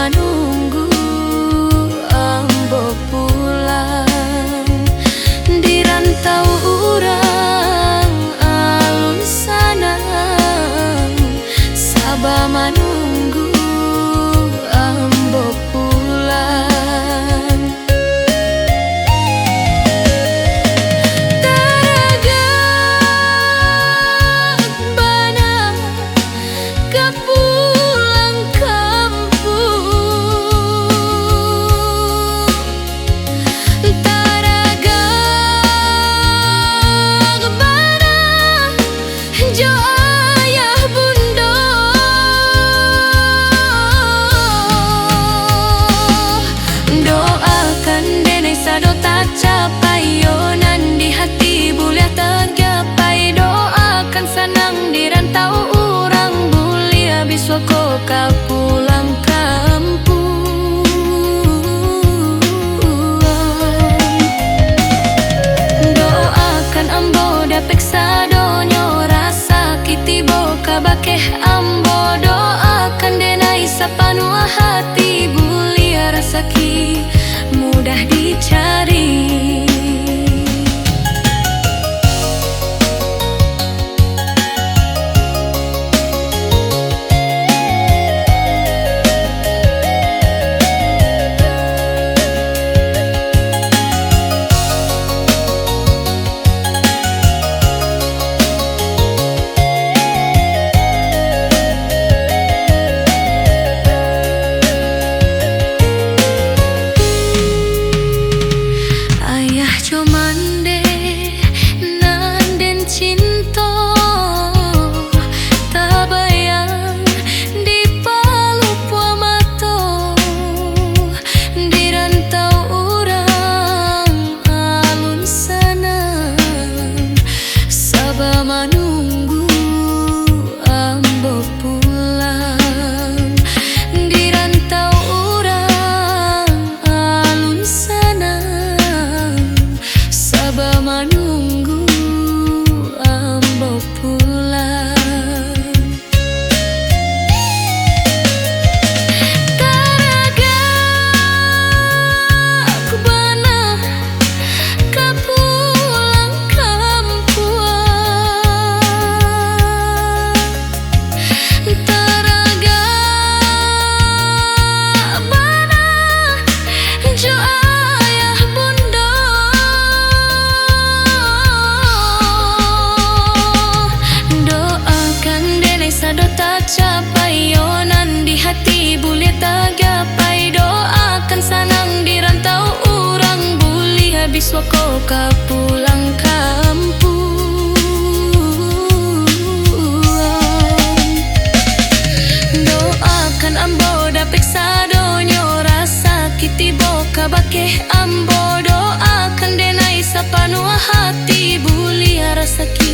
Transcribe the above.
menunggu ambo pulang di rantau urang alun sana, sabah menunggu ambo pulang. Taragak bana kapulang kampung, Taragak bana jo ayah bunda, doakan denai sado tak capai yonan di hati bulia tergapai, doakan sanang di rantau urang bulia biswako kapulang kampung. Doakan ambo dapek sadonyo rasa kiti boka bakeh ambo, doakan denai sapanua hati bulia rasaki mudah dicari. Ayah comande nanden cinta tabayang di palu puamato di rantau urang alun sana, sabah menunggu ambo pulang di rantau urang alun sana, sabah menunggu ambo pulang. Taragak bana kapulang kampung, Taragak bana jo ayah bunda, doakan denai sado tak capai yonan di hati bulia tergapai, doakan sanang di rantau urang bulia biswako kapulang kampung. Doakan ambo dapek sadonyo rasa kiti boka bakeh ambo, doakan denai sapanua hati bulia rasaki